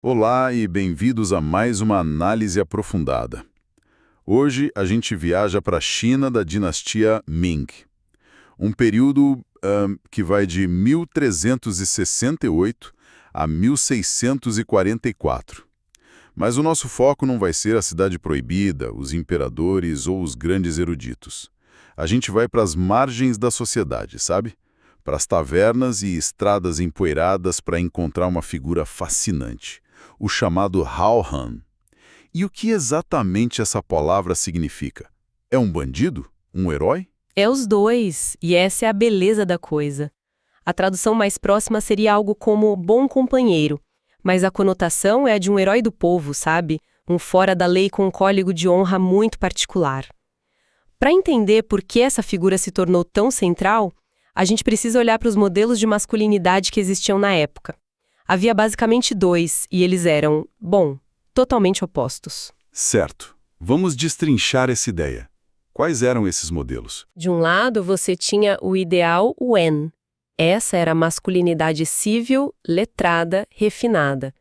Olá e bem-vindos a mais uma análise aprofundada. Hoje a gente viaja para a China da dinastia Ming, um período que vai de 1368 a 1644. Mas o nosso foco não vai ser a Cidade Proibida, os imperadores ou os grandes eruditos. A gente vai para as margens da sociedade, sabe? Para as tavernas e estradas empoeiradas para encontrar uma figura fascinante, o chamado Hao Han. E o que exatamente essa palavra significa? É um bandido? Um herói? É os dois, e essa é a beleza da coisa. A tradução mais próxima seria algo como bom companheiro, mas a conotação é a de um herói do povo, sabe? Um fora da lei com um código de honra muito particular. Para entender por que essa figura se tornou tão central, a gente precisa olhar para os modelos de masculinidade que existiam na época. Havia basicamente dois, e eles eram, totalmente opostos. Certo. Vamos destrinchar essa ideia. Quais eram esses modelos? De um lado, você tinha o ideal Wen. Essa era a masculinidade civil, letrada, refinada.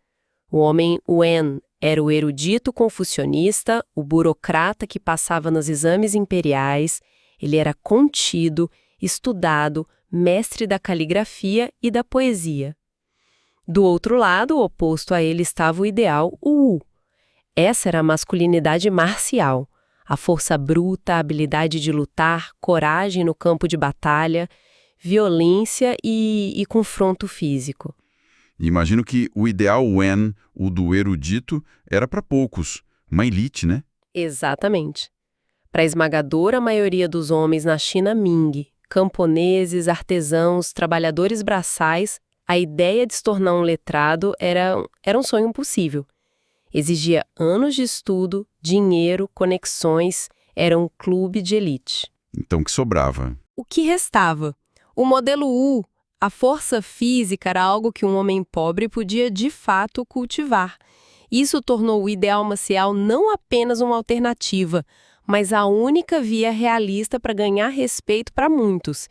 O homem Wen era o erudito confucionista, o burocrata que passava nos exames imperiais, ele era contido, estudado, mestre da caligrafia e da poesia. Do outro lado, oposto a ele, estava o ideal Wu. Essa era a masculinidade marcial, a força bruta, a habilidade de lutar, coragem no campo de batalha, violência e confronto físico. Imagino que o ideal Wen, o do erudito, era para poucos, uma elite, né? Exatamente. Para a esmagadora maioria dos homens na China Ming, camponeses, artesãos, trabalhadores braçais, a ideia de se tornar um letrado era um sonho impossível. Exigia anos de estudo, dinheiro, conexões, era um clube de elite. Então, o que sobrava? O que restava? O modelo U, a força física, era algo que um homem pobre podia de fato cultivar. Isso tornou o ideal marcial não apenas uma alternativa, mas a única via realista para ganhar respeito para muitos.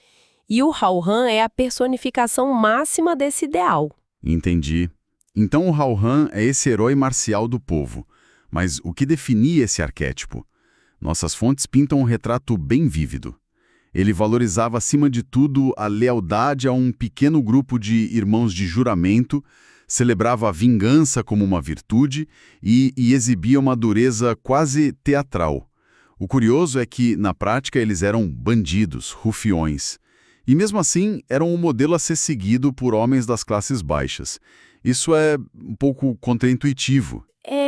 E o Hao Han é a personificação máxima desse ideal. Entendi. Então o Hao Han é esse herói marcial do povo. Mas o que definia esse arquétipo? Nossas fontes pintam um retrato bem vívido. Ele valorizava acima de tudo a lealdade a um pequeno grupo de irmãos de juramento, celebrava a vingança como uma virtude e exibia uma dureza quase teatral. O curioso é que, na prática, eles eram bandidos, rufiões. E mesmo assim, eram um modelo a ser seguido por homens das classes baixas. Isso é um pouco contraintuitivo.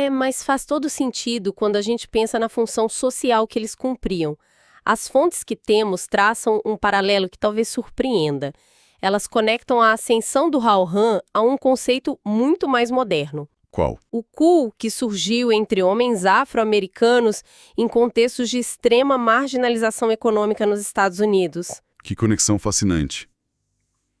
Mas faz todo sentido quando a gente pensa na função social que eles cumpriam. As fontes que temos traçam um paralelo que talvez surpreenda. Elas conectam a ascensão do Hao Han a um conceito muito mais moderno. Qual? O cool que surgiu entre homens afro-americanos em contextos de extrema marginalização econômica nos Estados Unidos. Que conexão fascinante.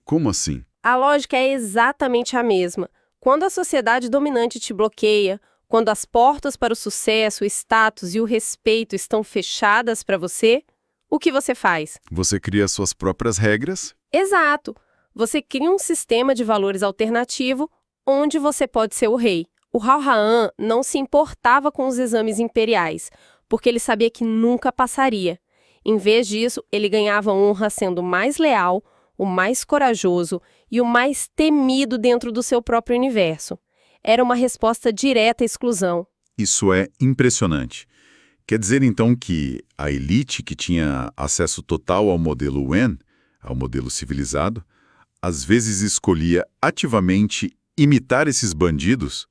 Como assim? A lógica é exatamente a mesma. Quando a sociedade dominante te bloqueia, quando as portas para o sucesso, o status e o respeito estão fechadas para você, o que você faz? Você cria suas próprias regras? Exato. Você cria um sistema de valores alternativo onde você pode ser o rei. O Hao Han não se importava com os exames imperiais, porque ele sabia que nunca passaria. Em vez disso, ele ganhava honra sendo mais leal, o mais corajoso e o mais temido dentro do seu próprio universo. Era uma resposta direta à exclusão. Isso é impressionante. Quer dizer, então, que a elite que tinha acesso total ao modelo Wen, ao modelo civilizado, às vezes escolhia ativamente imitar esses bandidos?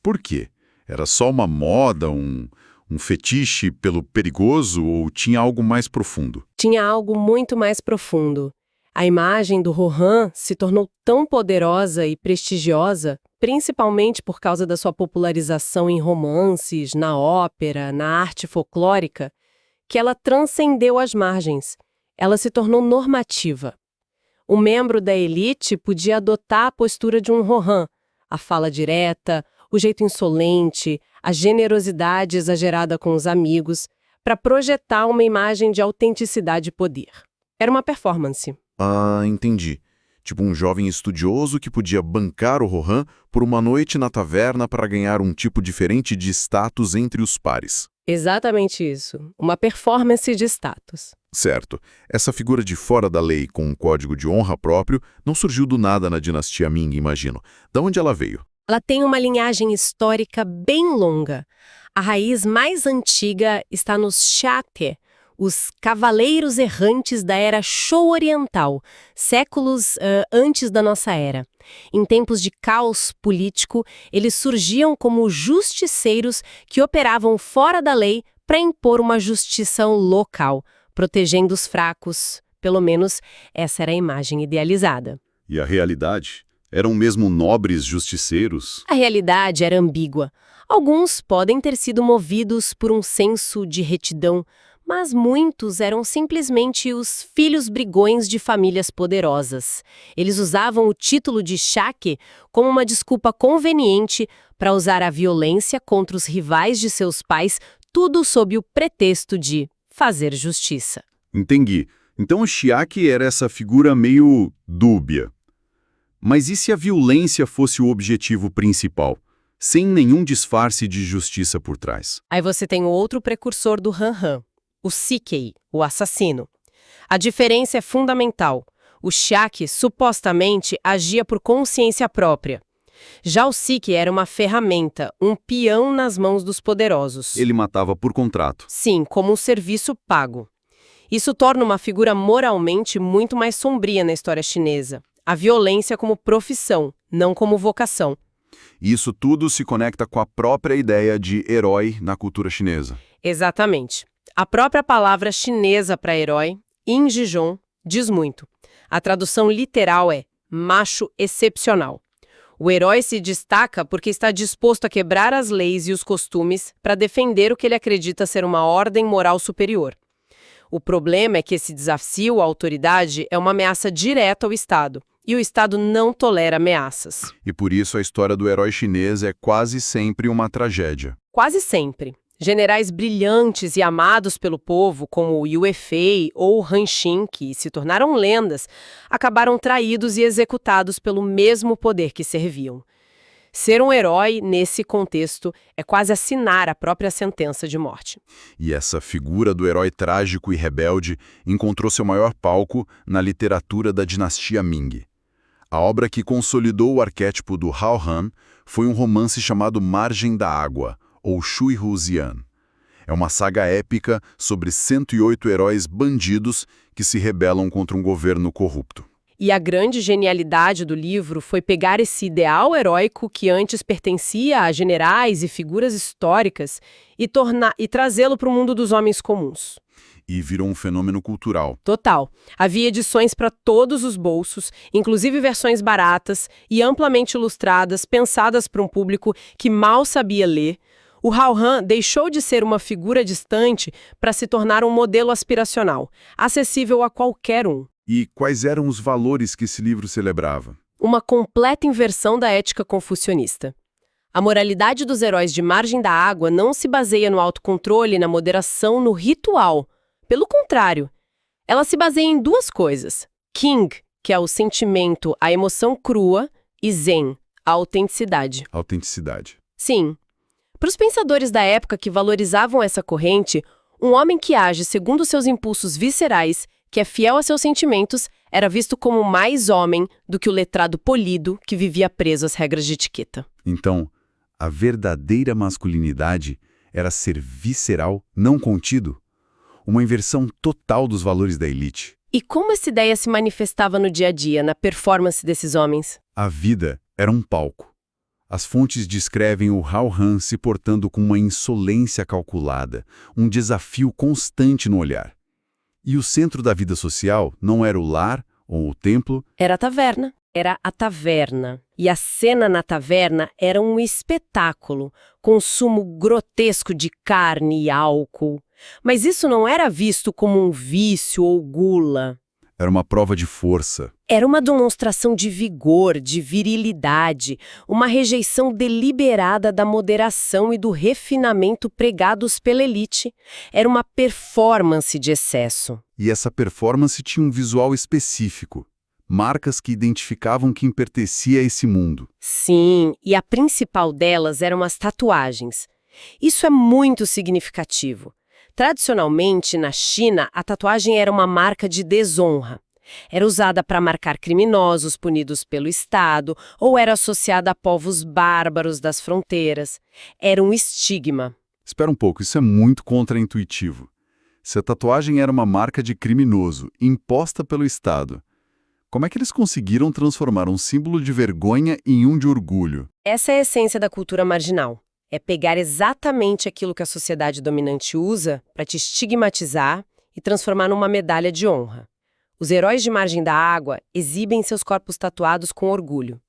Por quê? Era só uma moda, um fetiche pelo perigoso ou tinha algo mais profundo? Tinha algo muito mais profundo. A imagem do Rohan se tornou tão poderosa e prestigiosa, principalmente por causa da sua popularização em romances, na ópera, na arte folclórica, que ela transcendeu as margens. Ela se tornou normativa. O membro da elite podia adotar a postura de um Rohan, a fala direta, o jeito insolente, a generosidade exagerada com os amigos, para projetar uma imagem de autenticidade e poder. Era uma performance. Ah, entendi. tipo um jovem estudioso que podia bancar o Rohan por uma noite na taverna para ganhar um tipo diferente de status entre os pares. Exatamente isso. Uma performance de status. Certo. Essa figura de fora da lei com um código de honra próprio não surgiu do nada na dinastia Ming, imagino. Da onde ela veio? Ela tem uma linhagem histórica bem longa. A raiz mais antiga está nos Xiaqie, os cavaleiros errantes da era Shou Oriental, séculos antes da nossa era. Em tempos de caos político, eles surgiam como justiceiros que operavam fora da lei para impor uma justiça local, protegendo os fracos. Pelo menos essa era a imagem idealizada. E a realidade? Eram mesmo nobres justiceiros? A realidade era ambígua. Alguns podem ter sido movidos por um senso de retidão, mas muitos eram simplesmente os filhos brigões de famílias poderosas. Eles usavam o título de Xiaqie como uma desculpa conveniente para usar a violência contra os rivais de seus pais, tudo sob o pretexto de fazer justiça. Entendi. Então o Xiaqie era essa figura meio dúbia. Mas e se a violência fosse o objetivo principal, sem nenhum disfarce de justiça por trás? Aí você tem o outro precursor do Han, o Sikei, o assassino. A diferença é fundamental. O Xiaqie supostamente agia por consciência própria. Já o Sikei era uma ferramenta, um peão nas mãos dos poderosos. Ele matava por contrato. Sim, como um serviço pago. Isso torna uma figura moralmente muito mais sombria na história chinesa. A violência como profissão, não como vocação. Isso tudo se conecta com a própria ideia de herói na cultura chinesa. Exatamente. A própria palavra chinesa para herói, Injizhong, diz muito. A tradução literal é macho excepcional. O herói se destaca porque está disposto a quebrar as leis e os costumes para defender o que ele acredita ser uma ordem moral superior. O problema é que esse desafio à autoridade é uma ameaça direta ao Estado, e o Estado não tolera ameaças. E por isso a história do herói chinês é quase sempre uma tragédia. Quase sempre. Generais brilhantes e amados pelo povo, como Yue Fei ou Han Xin, que se tornaram lendas, acabaram traídos e executados pelo mesmo poder que serviam. Ser um herói, nesse contexto, é quase assinar a própria sentença de morte. E essa figura do herói trágico e rebelde encontrou seu maior palco na literatura da dinastia Ming. A obra que consolidou o arquétipo do Hao Han foi um romance chamado Margem da Água, ou Shui Hu Zian. É uma saga épica sobre 108 heróis bandidos que se rebelam contra um governo corrupto. E a grande genialidade do livro foi pegar esse ideal heróico que antes pertencia a generais e figuras históricas e trazê-lo para o mundo dos homens comuns. E virou um fenômeno cultural. Total. Havia edições para todos os bolsos, inclusive versões baratas e amplamente ilustradas, pensadas para um público que mal sabia ler. O Hao Han deixou de ser uma figura distante para se tornar um modelo aspiracional, acessível a qualquer um. E quais eram os valores que esse livro celebrava? Uma completa inversão da ética confucionista. A moralidade dos heróis de Margem da Água não se baseia no autocontrole, na moderação, no ritual. Pelo contrário, ela se baseia em duas coisas. Qing, que é o sentimento, a emoção crua, e Zen, a autenticidade. Autenticidade. Sim. Para os pensadores da época que valorizavam essa corrente, um homem que age segundo seus impulsos viscerais, que é fiel a seus sentimentos, era visto como mais homem do que o letrado polido que vivia preso às regras de etiqueta. Então, a verdadeira masculinidade era ser visceral, não contido? Uma inversão total dos valores da elite. E como essa ideia se manifestava no dia a dia, na performance desses homens? A vida era um palco. As fontes descrevem o Hao Han se portando com uma insolência calculada, um desafio constante no olhar. E o centro da vida social não era o lar ou o templo. Era a taverna. Era a taverna. E a cena na taverna era um espetáculo, consumo grotesco de carne e álcool. Mas isso não era visto como um vício ou gula. Era uma prova de força. Era uma demonstração de vigor, de virilidade, uma rejeição deliberada da moderação e do refinamento pregados pela elite. Era uma performance de excesso. E essa performance tinha um visual específico. marcas que identificavam quem pertencia a esse mundo. Sim, e a principal delas eram as tatuagens. Isso é muito significativo. Tradicionalmente, na China, a tatuagem era uma marca de desonra. Era usada para marcar criminosos punidos pelo Estado ou era associada a povos bárbaros das fronteiras. Era um estigma. Espera um pouco, isso é muito contraintuitivo. Se a tatuagem era uma marca de criminoso, imposta pelo Estado, como é que eles conseguiram transformar um símbolo de vergonha em um de orgulho? Essa é a essência da cultura marginal. É pegar exatamente aquilo que a sociedade dominante usa para te estigmatizar e transformar numa medalha de honra. Os heróis de margem da água exibem seus corpos tatuados com orgulho.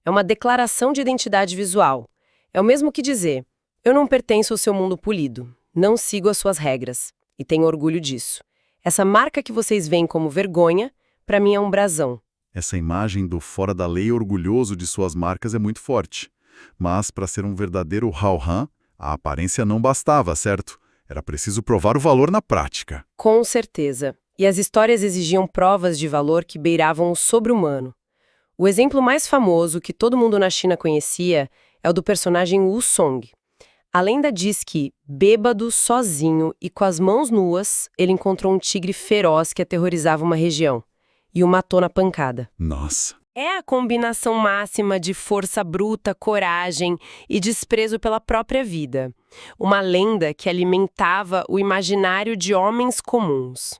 É uma declaração de identidade visual. É o mesmo que dizer, eu não pertenço ao seu mundo polido, não sigo as suas regras, e tenho orgulho disso. Essa marca que vocês veem como vergonha, para mim é um brasão. Essa imagem do fora da lei orgulhoso de suas marcas é muito forte. Mas, para ser um verdadeiro Hao Han, a aparência não bastava, certo? Era preciso provar o valor na prática. Com certeza. E as histórias exigiam provas de valor que beiravam o sobre-humano. O exemplo mais famoso que todo mundo na China conhecia é o do personagem Wu Song. A lenda diz que, bêbado, sozinho e com as mãos nuas, ele encontrou um tigre feroz que aterrorizava uma região e o matou na pancada. Nossa! É a combinação máxima de força bruta, coragem e desprezo pela própria vida. Uma lenda que alimentava o imaginário de homens comuns.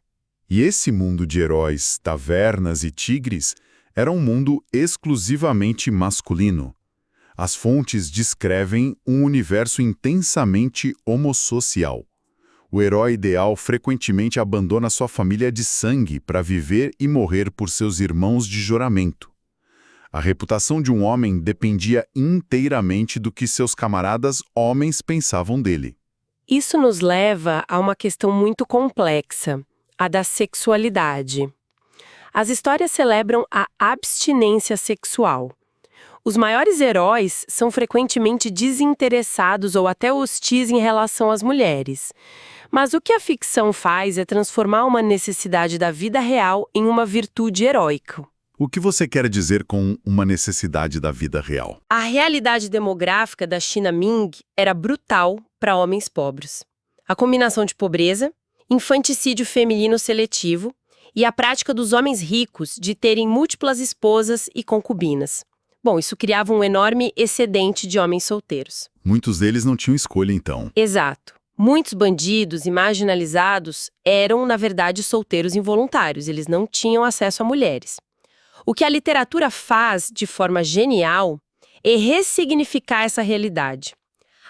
E esse mundo de heróis, tavernas e tigres era um mundo exclusivamente masculino. As fontes descrevem um universo intensamente homossocial. O herói ideal frequentemente abandona sua família de sangue para viver e morrer por seus irmãos de juramento. A reputação de um homem dependia inteiramente do que seus camaradas homens pensavam dele. Isso nos leva a uma questão muito complexa, a da sexualidade. As histórias celebram a abstinência sexual. Os maiores heróis são frequentemente desinteressados ou até hostis em relação às mulheres. Mas o que a ficção faz é transformar uma necessidade da vida real em uma virtude heróica. O que você quer dizer com uma necessidade da vida real? A realidade demográfica da China Ming era brutal para homens pobres. A combinação de pobreza, infanticídio feminino seletivo e a prática dos homens ricos de terem múltiplas esposas e concubinas. Bom, isso criava um enorme excedente de homens solteiros. Muitos deles não tinham escolha, então. Exato. Muitos bandidos e marginalizados eram, na verdade, solteiros involuntários. Eles não tinham acesso a mulheres. O que a literatura faz de forma genial é ressignificar essa realidade.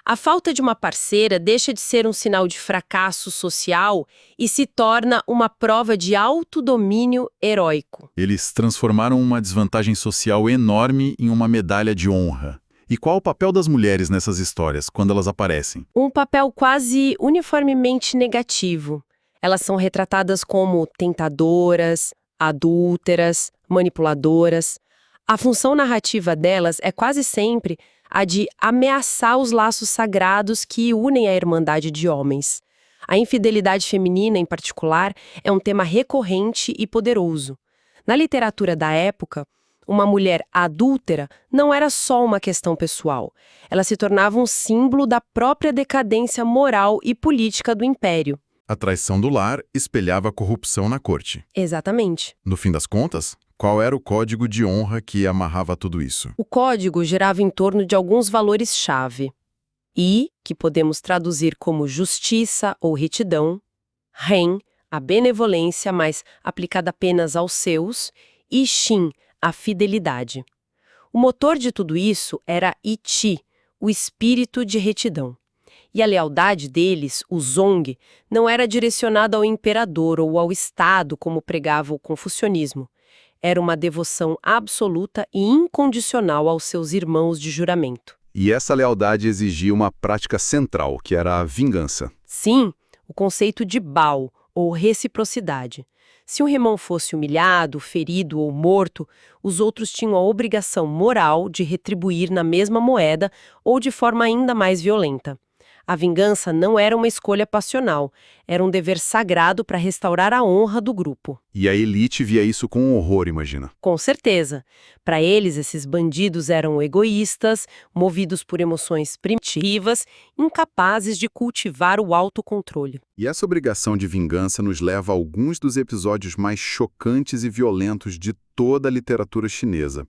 A falta de uma parceira deixa de ser um sinal de fracasso social e se torna uma prova de autodomínio heróico. Eles transformaram uma desvantagem social enorme em uma medalha de honra. E qual o papel das mulheres nessas histórias, quando elas aparecem? Um papel quase uniformemente negativo. Elas são retratadas como tentadoras, adúlteras, manipuladoras. A função narrativa delas é quase sempre a de ameaçar os laços sagrados que unem a irmandade de homens. A infidelidade feminina, em particular, é um tema recorrente e poderoso. Na literatura da época, uma mulher adúltera não era só uma questão pessoal. Ela se tornava um símbolo da própria decadência moral e política do império. A traição do lar espelhava a corrupção na corte. Exatamente. No fim das contas, qual era o código de honra que amarrava tudo isso? O código girava em torno de alguns valores-chave. I, que podemos traduzir como justiça ou retidão. Ren, a benevolência, mas aplicada apenas aos seus. E Xin, a fidelidade. O motor de tudo isso era I Chi, o espírito de retidão. E a lealdade deles, o Zong, não era direcionada ao imperador ou ao Estado, como pregava o confucionismo. Era uma devoção absoluta e incondicional aos seus irmãos de juramento. E essa lealdade exigia uma prática central, que era a vingança. Sim, o conceito de Bao, ou reciprocidade. Se um irmão fosse humilhado, ferido ou morto, os outros tinham a obrigação moral de retribuir na mesma moeda ou de forma ainda mais violenta. A vingança não era uma escolha passional, era um dever sagrado para restaurar a honra do grupo. E a elite via isso com horror, imagina. Com certeza. Para eles, esses bandidos eram egoístas, movidos por emoções primitivas, incapazes de cultivar o autocontrole. E essa obrigação de vingança nos leva a alguns dos episódios mais chocantes e violentos de toda a literatura chinesa.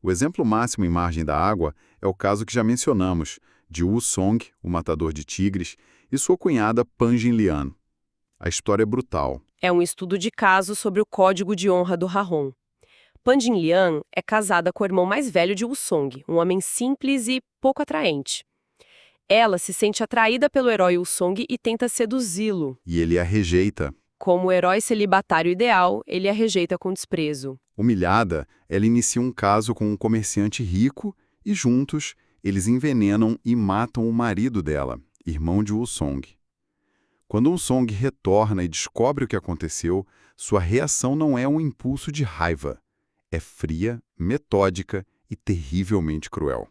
O exemplo máximo em Margem da Água é o caso que já mencionamos, de Wu Song, o matador de tigres, e sua cunhada Pan Jinlian. A história é brutal. É um estudo de caso sobre o código de honra do Hahon. Pan Jinlian é casada com o irmão mais velho de Wu Song, um homem simples e pouco atraente. Ela se sente atraída pelo herói Wu Song e tenta seduzi-lo. E ele a rejeita. Como o herói celibatário ideal, ele a rejeita com desprezo. Humilhada, ela inicia um caso com um comerciante rico e, juntos, eles envenenam e matam o marido dela, irmão de Wu Song. Quando Wu Song retorna e descobre o que aconteceu, sua reação não é um impulso de raiva. É fria, metódica e terrivelmente cruel.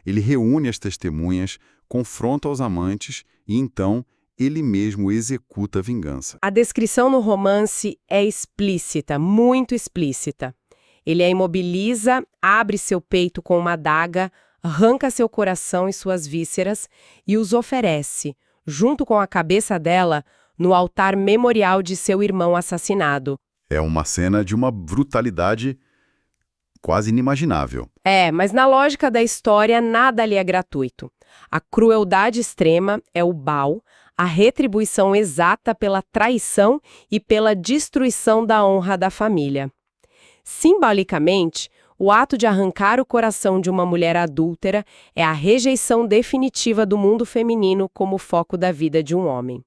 Ele reúne as testemunhas, confronta os amantes e, então, ele mesmo executa a vingança. A descrição no romance é explícita, muito explícita. Ele a imobiliza, abre seu peito com uma adaga, arranca seu coração e suas vísceras e os oferece, junto com a cabeça dela, no altar memorial de seu irmão assassinado. É uma cena de uma brutalidade quase inimaginável. Mas na lógica da história, nada ali é gratuito. A crueldade extrema é o Bao, a retribuição exata pela traição e pela destruição da honra da família. Simbolicamente, o ato de arrancar o coração de uma mulher adúltera é a rejeição definitiva do mundo feminino como foco da vida de um homem.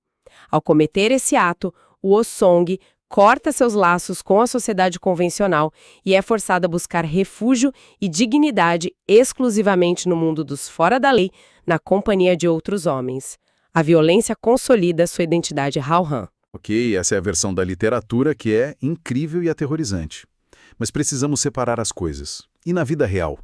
Ao cometer esse ato, o Wu Song corta seus laços com a sociedade convencional e é forçada a buscar refúgio e dignidade exclusivamente no mundo dos fora da lei, na companhia de outros homens. A violência consolida sua identidade Hao-Han. Ok, essa é a versão da literatura que é incrível e aterrorizante. Mas precisamos separar as coisas. E na vida real?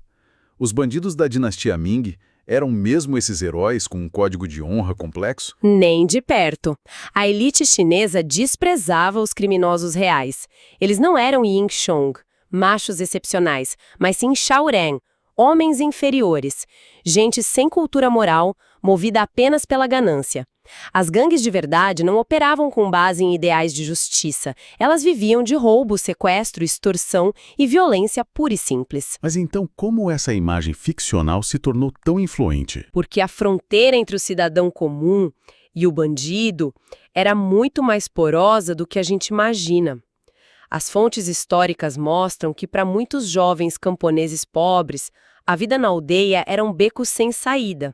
Os bandidos da dinastia Ming eram mesmo esses heróis com um código de honra complexo? Nem de perto. A elite chinesa desprezava os criminosos reais. Eles não eram Yin Xiong, machos excepcionais, mas sim Shaoran, homens inferiores, gente sem cultura moral, movida apenas pela ganância. As gangues de verdade não operavam com base em ideais de justiça. Elas viviam de roubo, sequestro, extorsão e violência pura e simples. Mas então como essa imagem ficcional se tornou tão influente? Porque a fronteira entre o cidadão comum e o bandido era muito mais porosa do que a gente imagina. As fontes históricas mostram que para muitos jovens camponeses pobres, a vida na aldeia era um beco sem saída.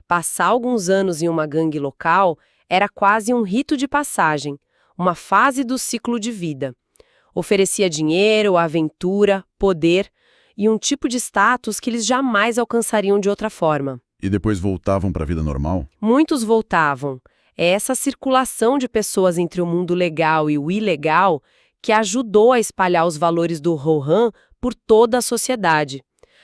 Passar alguns anos em uma gangue local era quase um rito de passagem, uma fase do ciclo de vida. Oferecia dinheiro, aventura, poder e um tipo de status que eles jamais alcançariam de outra forma. E depois voltavam para a vida normal? Muitos voltavam. É essa circulação de pessoas entre o mundo legal e o ilegal que ajudou a espalhar os valores do Hao-Han por toda a sociedade.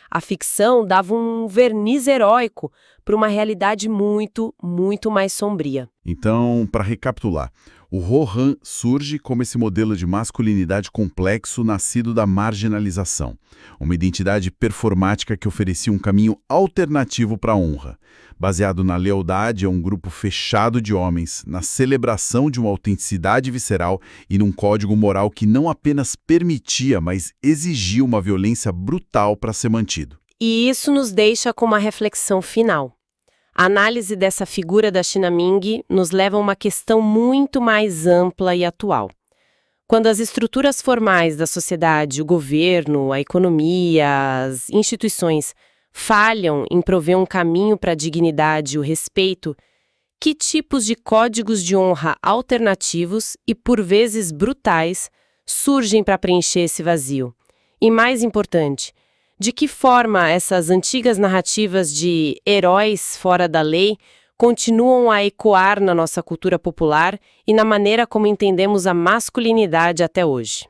A ficção dava um verniz heróico para uma realidade muito, muito mais sombria. Então, para recapitular, o Hao-Han surge como esse modelo de masculinidade complexo nascido da marginalização. Uma identidade performática que oferecia um caminho alternativo para a honra, baseado na lealdade a um grupo fechado de homens, na celebração de uma autenticidade visceral e num código moral que não apenas permitia, mas exigia uma violência brutal para ser mantido. E isso nos deixa com uma reflexão final. A análise dessa figura da China Ming nos leva a uma questão muito mais ampla e atual. Quando as estruturas formais da sociedade, o governo, a economia, as instituições falham em prover um caminho para a dignidade e o respeito, que tipos de códigos de honra alternativos e, por vezes, brutais, surgem para preencher esse vazio? E, mais importante, de que forma essas antigas narrativas de heróis fora da lei continuam a ecoar na nossa cultura popular e na maneira como entendemos a masculinidade até hoje?